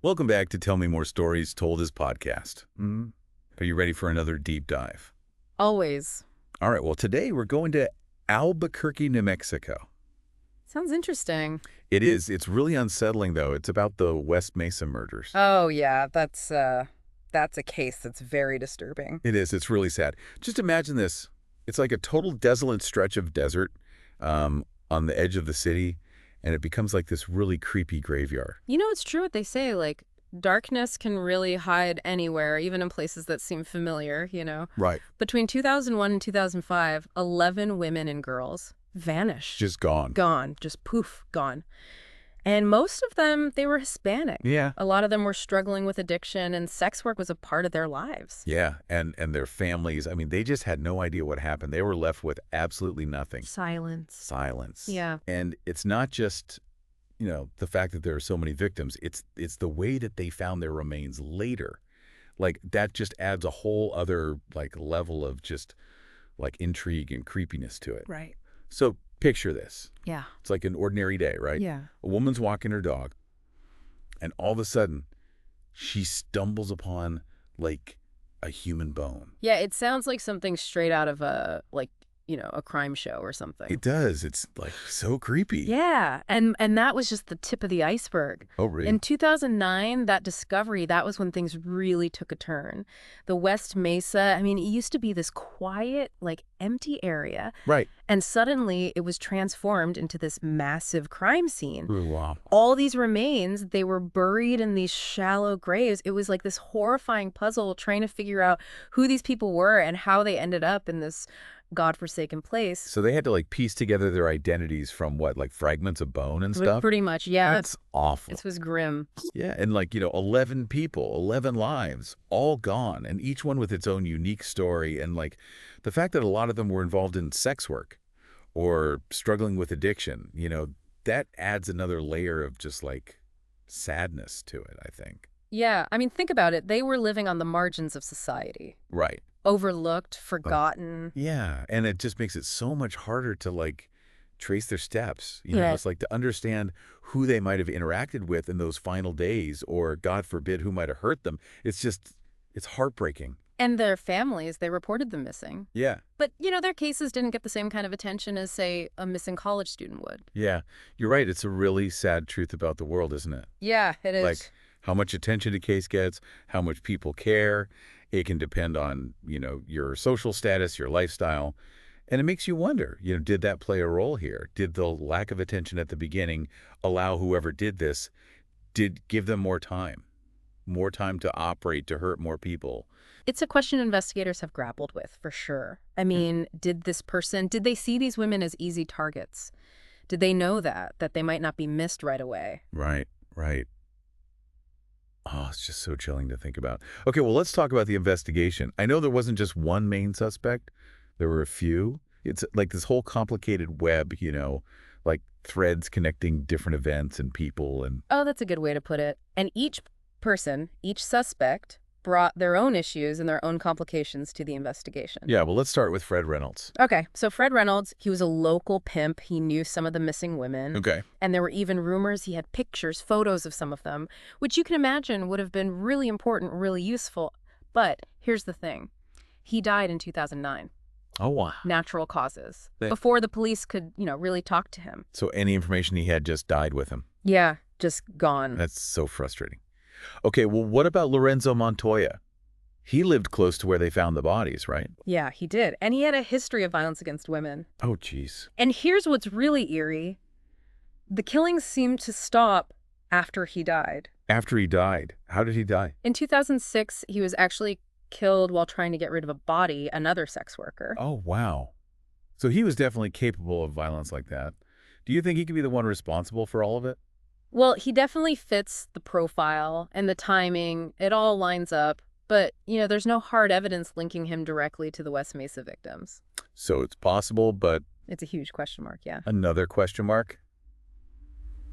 Welcome back to Tell Me More Stories Told as Podcast. Are you ready for another deep dive? Always. All right, well, today we're going to Albuquerque, New Mexico. Sounds interesting. It is. It's really unsettling, though. It's about the West Mesa murders. Oh yeah, that's a case that's very disturbing. It is. It's really sad. Just imagine this. It's like a total desolate stretch of desert on the edge of the city, and it becomes like this really creepy graveyard. You know, it's true what they say, like darkness can really hide anywhere, even in places that seem familiar. Right. Between 2001 and 2005, 11 women and girls vanished. Just gone. Gone. Just poof, gone. And most of them, they were Hispanic. Yeah. A lot of them were struggling with addiction, and sex work was a part of their lives. Yeah, and their families, I mean, they just had no idea what happened. They were left with absolutely nothing. Silence. Silence. Yeah. And it's not just, the fact that there are so many victims. It's the way that they found their remains later. Like, that just adds a whole other, level of just, intrigue and creepiness to it. Right. So picture this. Yeah. It's like an ordinary day, right? Yeah. A woman's walking her dog, and all of a sudden, she stumbles upon, a human bone. Yeah, it sounds like something straight out of a crime show or something. It does. It's, so creepy. Yeah, and that was just the tip of the iceberg. Oh, really? In 2009, that discovery, that was when things really took a turn. The West Mesa, I mean, it used to be this quiet, empty area. Right. And suddenly it was transformed into this massive crime scene. Ooh, wow. All these remains, they were buried in these shallow graves. It was like this horrifying puzzle trying to figure out who these people were and how they ended up in this godforsaken place. So they had to, piece together their identities from what, fragments of bone and stuff? Pretty much, yeah. That's awful. This was grim. Yeah, and 11 people, 11 lives, all gone, and each one with its own unique story. And the fact that a lot of them were involved in sex work or struggling with addiction, that adds another layer of just sadness to it, I think. Yeah, I mean, think about it. They were living on the margins of society. Right. Overlooked, forgotten. Yeah, and it just makes it so much harder to trace their steps. Yeah. It's to understand who they might have interacted with in those final days, or God forbid, who might have hurt them. It's heartbreaking. And their families, they reported them missing. Yeah. But, their cases didn't get the same kind of attention as, say, a missing college student would. Yeah, you're right. It's a really sad truth about the world, isn't it? Yeah, it is. How much attention a case gets, how much people care. It can depend on, your social status, your lifestyle. And it makes you wonder, did that play a role here? Did the lack of attention at the beginning allow whoever did this, did give them more time to operate, to hurt more people? It's a question investigators have grappled with, for sure. I mean, did they see these women as easy targets? Did they know that they might not be missed right away? Right. Oh, it's just so chilling to think about. Okay, well, let's talk about the investigation. I know there wasn't just one main suspect. There were a few. It's like this whole complicated web, threads connecting different events and people. Oh, that's a good way to put it. And each suspect, brought their own issues and their own complications to the investigation. Yeah, well, let's start with Fred Reynolds. Okay, so Fred Reynolds, he was a local pimp. He knew some of the missing women. Okay. And there were even rumors he had pictures, photos of some of them, which you can imagine would have been really important, really useful. But here's the thing. He died in 2009. Oh, wow. Natural causes. Before the police could, really talk to him. So any information he had just died with him. Yeah, just gone. That's so frustrating. Okay, well, what about Lorenzo Montoya? He lived close to where they found the bodies, right? Yeah, he did. And he had a history of violence against women. Oh, jeez. And here's what's really eerie. The killings seemed to stop after he died. After he died? How did he die? In 2006, he was actually killed while trying to get rid of a body, another sex worker. Oh, wow. So he was definitely capable of violence like that. Do you think he could be the one responsible for all of it? Well, he definitely fits the profile and the timing. It all lines up. But, there's no hard evidence linking him directly to the West Mesa victims. So it's possible, but... It's a huge question mark, yeah. Another question mark?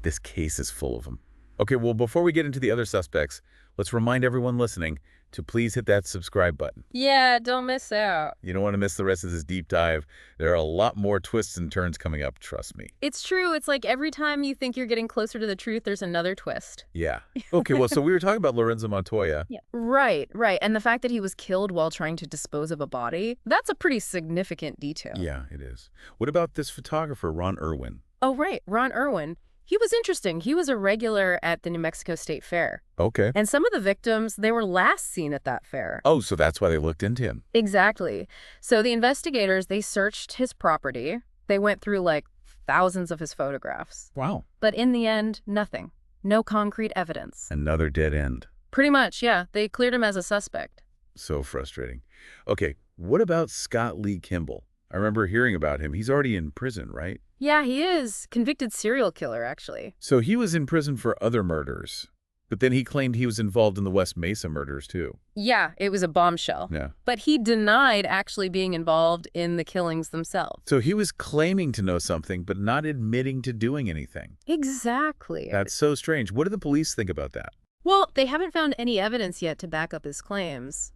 This case is full of them. Okay, well, before we get into the other suspects, let's remind everyone listening to please hit that subscribe button. Yeah, don't miss out. You don't want to miss the rest of this deep dive. There are a lot more twists and turns coming up, trust me. It's true. It's like every time you think you're getting closer to the truth, there's another twist. Yeah. Okay, well, so we were talking about Lorenzo Montoya. Yeah. Right, right. And the fact that he was killed while trying to dispose of a body, that's a pretty significant detail. Yeah, it is. What about this photographer, Ron Irwin? Oh, right. Ron Irwin. He was interesting. He was a regular at the New Mexico State Fair. Okay. And some of the victims, they were last seen at that fair. Oh, so that's why they looked into him. Exactly. So the investigators, they searched his property. They went through like thousands of his photographs. Wow. But in the end, nothing. No concrete evidence. Another dead end. Pretty much, yeah. They cleared him as a suspect. So frustrating. Okay, what about Scott Lee Kimball? I remember hearing about him. He's already in prison, right? Yeah, he is. Convicted serial killer, actually. So he was in prison for other murders, but then he claimed he was involved in the West Mesa murders, too. Yeah, it was a bombshell. Yeah. But he denied actually being involved in the killings themselves. So he was claiming to know something, but not admitting to doing anything. Exactly. That's so strange. What do the police think about that? Well, they haven't found any evidence yet to back up his claims.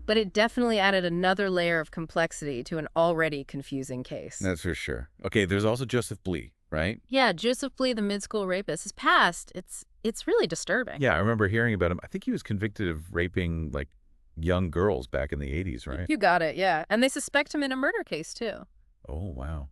But it definitely added another layer of complexity to an already confusing case. That's for sure. Okay, there's also Joseph Blea, right? Yeah, Joseph Blea, the mid-school rapist, his past, it's really disturbing. Yeah, I remember hearing about him. I think he was convicted of raping, like, young girls back in the 80s, right? You got it, yeah. And they suspect him in a murder case, too. Oh, wow.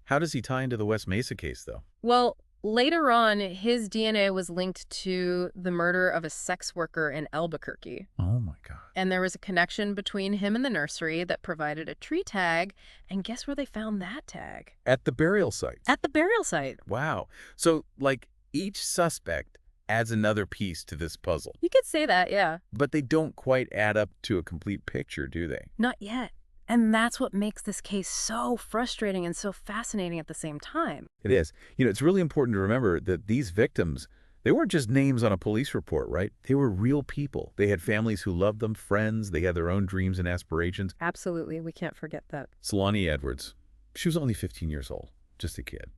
How does he tie into the West Mesa case, though? Well, later on, his DNA was linked to the murder of a sex worker in Albuquerque. Oh, my God. And there was a connection between him and the nursery that provided a tree tag. And guess where they found that tag? At the burial site. At the burial site. Wow. So, like, each suspect adds another piece to this puzzle. You could say that, yeah. But they don't quite add up to a complete picture, do they? Not yet. And that's what makes this case so frustrating and so fascinating at the same time. It is. You know, it's really important to remember that these victims, they weren't just names on a police report, right? They were real people. They had families who loved them, friends. They had their own dreams and aspirations. Absolutely. We can't forget that. Salani Edwards, she was only 15 years old, just a kid,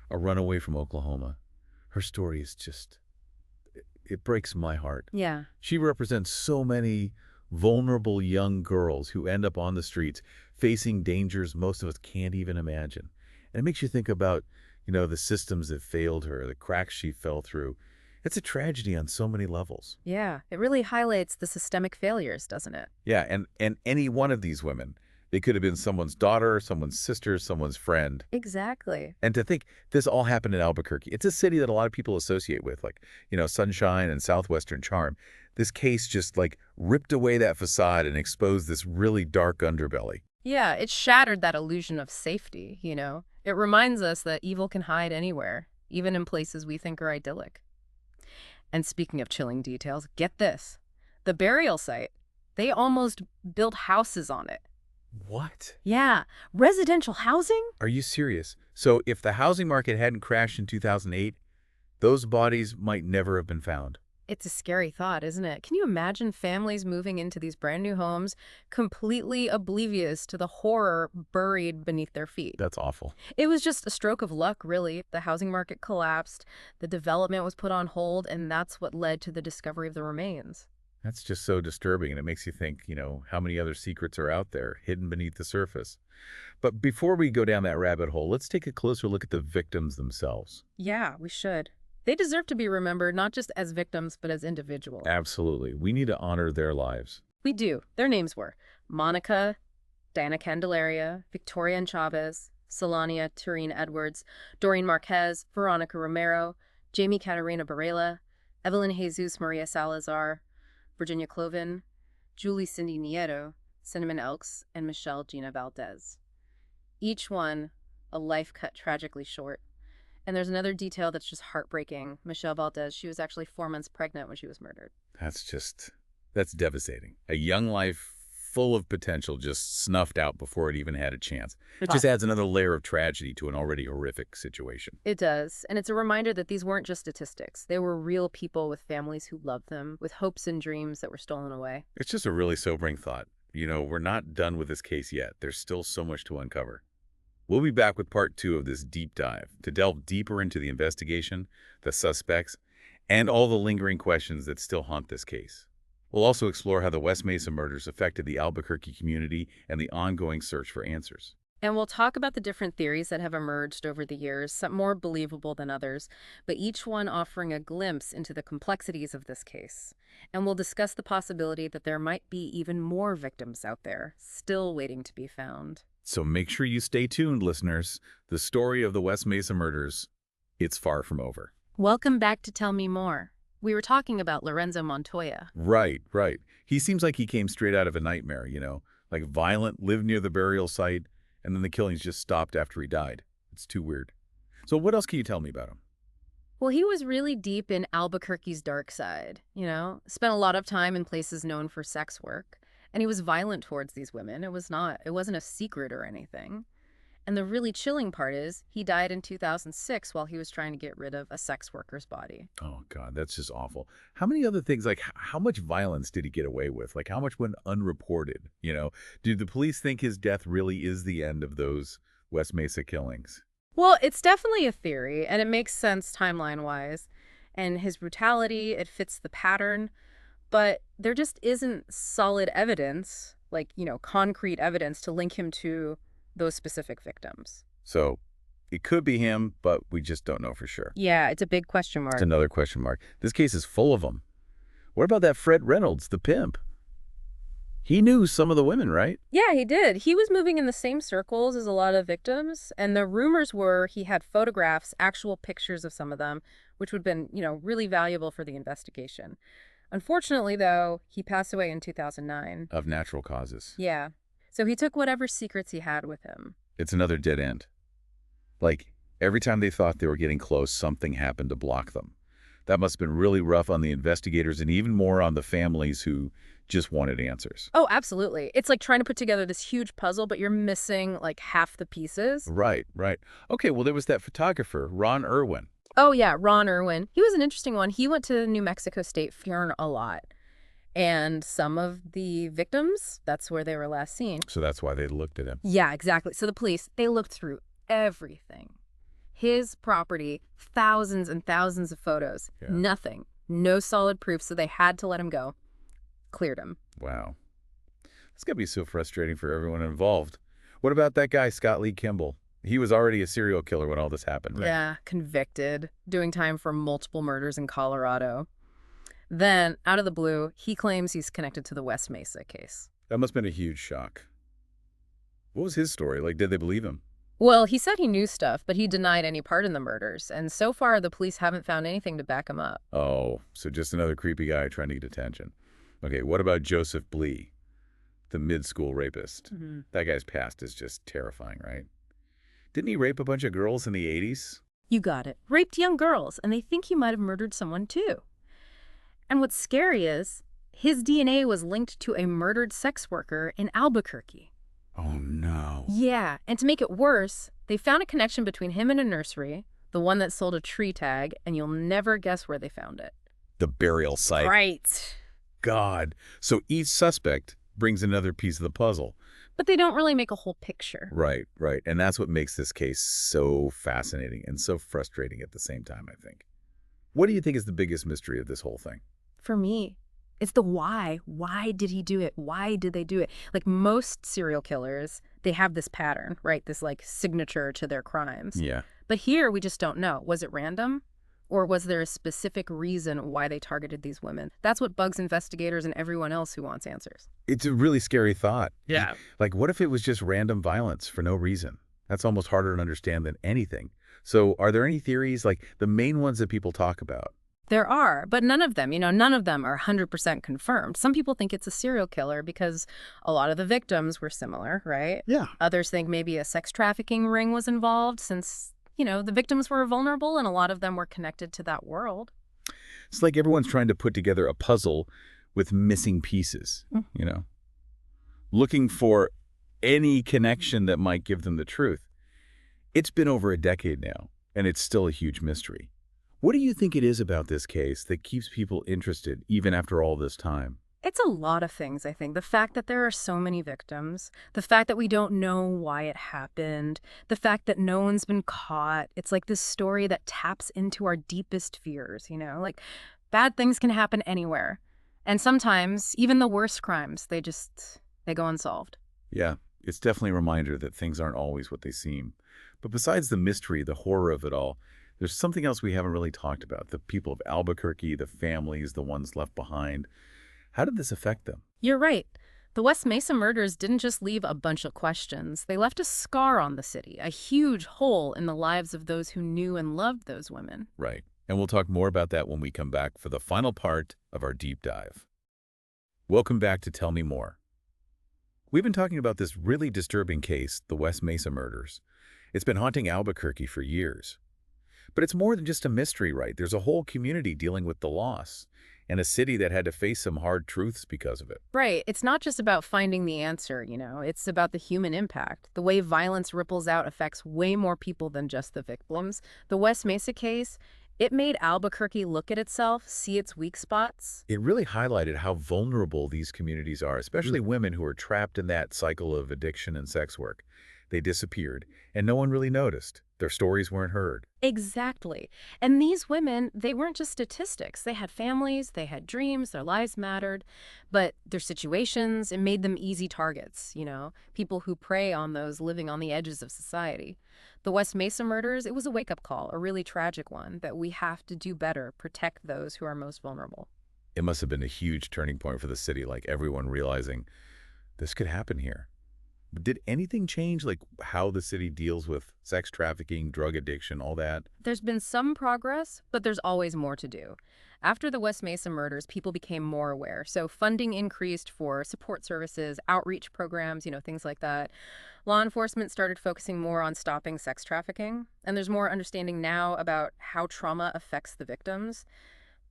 a runaway from Oklahoma. Her story is just, it breaks my heart. Yeah. She represents so many vulnerable young girls who end up on the streets facing dangers most of us can't even imagine. And it makes you think about, you know, the systems that failed her, the cracks she fell through. It's a tragedy on so many levels. Yeah. It really highlights the systemic failures, doesn't it? Yeah, and any one of these women, they could have been someone's daughter, someone's sister, someone's friend. Exactly. And to think this all happened in Albuquerque. It's a city that a lot of people associate with, like, you know, sunshine and southwestern charm. This case just, like, ripped away that facade and exposed this really dark underbelly. Yeah, it shattered that illusion of safety, you know? It reminds us that evil can hide anywhere, even in places we think are idyllic. And speaking of chilling details, get this. The burial site, they almost built houses on it. What? Yeah, residential housing? Are you serious? So if the housing market hadn't crashed in 2008, those bodies might never have been found. It's a scary thought, isn't it? Can you imagine families moving into these brand new homes completely oblivious to the horror buried beneath their feet? That's awful. It was just a stroke of luck, really. The housing market collapsed, the development was put on hold, and that's what led to the discovery of the remains. That's just so disturbing, and it makes you think, you know, how many other secrets are out there hidden beneath the surface. But before we go down that rabbit hole, let's take a closer look at the victims themselves. Yeah, we should. They deserve to be remembered not just as victims, but as individuals. Absolutely. We need to honor their lives. We do. Their names were Monica, Diana Candelaria, Victoria and Chavez, Solania Tureen Edwards, Doreen Marquez, Veronica Romero, Jamie Catarina Barela, Evelyn Jesus Maria Salazar, Virginia Cloven, Julie Cindy Nieto, Cinnamon Elks, and Michelle Gina Valdez. Each one a life cut tragically short. And there's another detail that's just heartbreaking. Michelle Valdez, she was actually 4 months pregnant when she was murdered. That's devastating. A young life full of potential just snuffed out before it even had a chance. It just adds another layer of tragedy to an already horrific situation. It does. And it's a reminder that these weren't just statistics. They were real people with families who loved them, with hopes and dreams that were stolen away. It's just a really sobering thought. You know, we're not done with this case yet. There's still so much to uncover. We'll be back with part 2 of this deep dive to delve deeper into the investigation, the suspects, and all the lingering questions that still haunt this case. We'll also explore how the West Mesa murders affected the Albuquerque community and the ongoing search for answers. And we'll talk about the different theories that have emerged over the years, some more believable than others, but each one offering a glimpse into the complexities of this case. And we'll discuss the possibility that there might be even more victims out there, still waiting to be found. So make sure you stay tuned, listeners. The story of the West Mesa murders, it's far from over. Welcome back to Tell Me More. We were talking about Lorenzo Montoya. Right. He seems like he came straight out of a nightmare, like violent, lived near the burial site, and then the killings just stopped after he died. It's too weird. So what else can you tell me about him? Well, he was really deep in Albuquerque's dark side, spent a lot of time in places known for sex work, and he was violent towards these women. It wasn't a secret or anything. And the really chilling part is he died in 2006 while he was trying to get rid of a sex worker's body. Oh, God, that's just awful. How many other things, like how much violence did he get away with? Like how much went unreported? Do the police think his death really is the end of those West Mesa killings? Well, it's definitely a theory, and it makes sense timeline-wise. And his brutality, it fits the pattern, but there just isn't solid evidence, like, concrete evidence to link him to those specific victims. So it could be him, but we just don't know for sure. Yeah, it's a big question mark. It's another question mark. This case is full of them. What about that Fred Reynolds, the pimp? He knew some of the women, right? Yeah, he did. He was moving in the same circles as a lot of victims, and the rumors were he had photographs, actual pictures of some of them, which would have been, really valuable for the investigation. Unfortunately, though, he passed away in 2009. Of natural causes. Yeah. So he took whatever secrets he had with him. It's another dead end. Like, every time they thought they were getting close, something happened to block them. That must have been really rough on the investigators and even more on the families who just wanted answers. Oh, absolutely. It's like trying to put together this huge puzzle, but you're missing like half the pieces. Right. Okay, well, there was that photographer, Ron Irwin. Oh, yeah, Ron Irwin. He was an interesting one. He went to New Mexico State Fair a lot. And some of the victims, that's where they were last seen. So that's why they looked at him. Yeah, exactly. So the police, they looked through everything. His property, thousands and thousands of photos. Yeah. Nothing. No solid proof, so they had to let him go. Cleared him. Wow. It's got to be so frustrating for everyone involved. What about that guy, Scott Lee Kimball? He was already a serial killer when all this happened, right? Yeah, convicted, doing time for multiple murders in Colorado. Then, out of the blue, he claims he's connected to the West Mesa case. That must have been a huge shock. What was his story? Like, did they believe him? Well, he said he knew stuff, but he denied any part in the murders. And so far, the police haven't found anything to back him up. Oh, so just another creepy guy trying to get attention. Okay, what about Joseph Blea, the mid-school rapist? Mm-hmm. That guy's past is just terrifying, right? Didn't he rape a bunch of girls in the 80s? You got it. Raped young girls, and they think he might have murdered someone, too. And what's scary is his DNA was linked to a murdered sex worker in Albuquerque. Oh, no. Yeah, and to make it worse, they found a connection between him and a nursery, the one that sold a tree tag, and you'll never guess where they found it. The burial site. Right. God. So each suspect brings another piece of the puzzle. But they don't really make a whole picture. Right. And that's what makes this case so fascinating and so frustrating at the same time, I think. What do you think is the biggest mystery of this whole thing? For me, it's the why. Why did he do it? Why did they do it? Like most serial killers, they have this pattern, right? This like signature to their crimes. Yeah. But here we just don't know. Was it random? Or was there a specific reason why they targeted these women? That's what bugs investigators and everyone else who wants answers. It's a really scary thought. Yeah. Like, what if it was just random violence for no reason? That's almost harder to understand than anything. So are there any theories, like the main ones that people talk about? There are, but none of them are 100% confirmed. Some people think it's a serial killer because a lot of the victims were similar, right? Yeah. Others think maybe a sex trafficking ring was involved since, the victims were vulnerable and a lot of them were connected to that world. It's like everyone's trying to put together a puzzle with missing pieces, looking for any connection that might give them the truth. It's been over a decade now, and it's still a huge mystery. What do you think it is about this case that keeps people interested even after all this time? It's a lot of things, I think. The fact that there are so many victims, the fact that we don't know why it happened, the fact that no one's been caught. It's like this story that taps into our deepest fears, you know? Like, bad things can happen anywhere. And sometimes, even the worst crimes, they go unsolved. Yeah, it's definitely a reminder that things aren't always what they seem. But besides the mystery, the horror of it all, there's something else we haven't really talked about. The people of Albuquerque, the families, the ones left behind. How did this affect them? You're right. The West Mesa murders didn't just leave a bunch of questions. They left a scar on the city, a huge hole in the lives of those who knew and loved those women. Right. And we'll talk more about that when we come back for the final part of our deep dive. Welcome back to Tell Me More. We've been talking about this really disturbing case, the West Mesa murders. It's been haunting Albuquerque for years. But it's more than just a mystery, right? There's a whole community dealing with the loss, and a city that had to face some hard truths because of it. Right. It's not just about finding the answer, it's about the human impact. The way violence ripples out affects way more people than just the victims. The West Mesa case, it made Albuquerque look at itself, see its weak spots. It really highlighted how vulnerable these communities are, especially women who are trapped in that cycle of addiction and sex work. They disappeared, and no one really noticed. Their stories weren't heard. Exactly. And these women, they weren't just statistics. They had families, they had dreams, their lives mattered. But their situations, it made them easy targets, people who prey on those living on the edges of society. The West Mesa murders, it was a wake-up call, a really tragic one, that we have to do better, protect those who are most vulnerable. It must have been a huge turning point for the city, like everyone realizing this could happen here. Did anything change, like how the city deals with sex trafficking, drug addiction, all that? There's been some progress, but there's always more to do. After the West Mesa murders, people became more aware. So funding increased for support services, outreach programs, things like that. Law enforcement started focusing more on stopping sex trafficking, and there's more understanding now about how trauma affects the victims.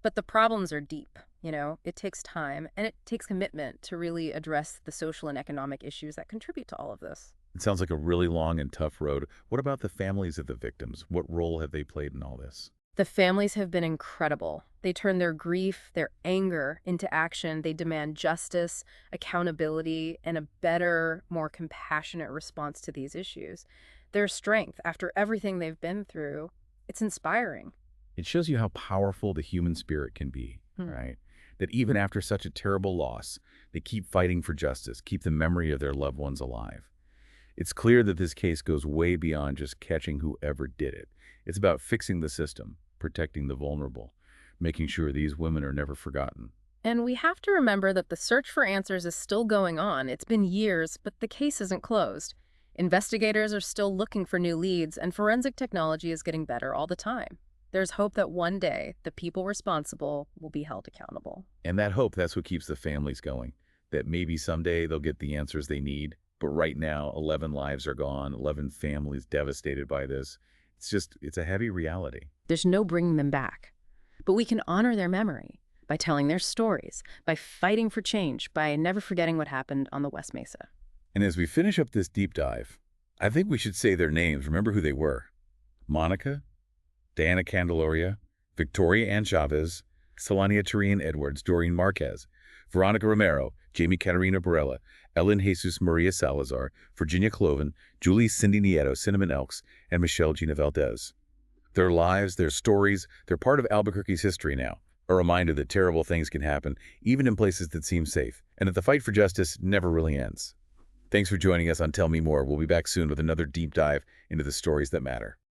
But the problems are deep, It takes time, and it takes commitment to really address the social and economic issues that contribute to all of this. It sounds like a really long and tough road. What about the families of the victims? What role have they played in all this? The families have been incredible. They turn their grief, their anger into action. They demand justice, accountability, and a better, more compassionate response to these issues. Their strength, after everything they've been through, it's inspiring. It shows you how powerful the human spirit can be, right? That even after such a terrible loss, they keep fighting for justice, keep the memory of their loved ones alive. It's clear that this case goes way beyond just catching whoever did it. It's about fixing the system, protecting the vulnerable, making sure these women are never forgotten. And we have to remember that the search for answers is still going on. It's been years, but the case isn't closed. Investigators are still looking for new leads, and forensic technology is getting better all the time. There's hope that one day the people responsible will be held accountable. And that hope, that's what keeps the families going. That maybe someday they'll get the answers they need. But right now, 11 lives are gone, 11 families devastated by this. It's a heavy reality. There's no bringing them back. But we can honor their memory by telling their stories, by fighting for change, by never forgetting what happened on the West Mesa. And as we finish up this deep dive, I think we should say their names. Remember who they were. Monica, Diana Candelaria, Victoria Ann Chavez, Salania Terene Edwards, Doreen Marquez, Veronica Romero, Jamie Catarina Barella, Ellen Jesus Maria Salazar, Virginia Cloven, Julie Cindy Nieto, Cinnamon Elks, and Michelle Gina Valdez. Their lives, their stories, they're part of Albuquerque's history now. A reminder that terrible things can happen, even in places that seem safe, and that the fight for justice never really ends. Thanks for joining us on Tell Me More. We'll be back soon with another deep dive into the stories that matter.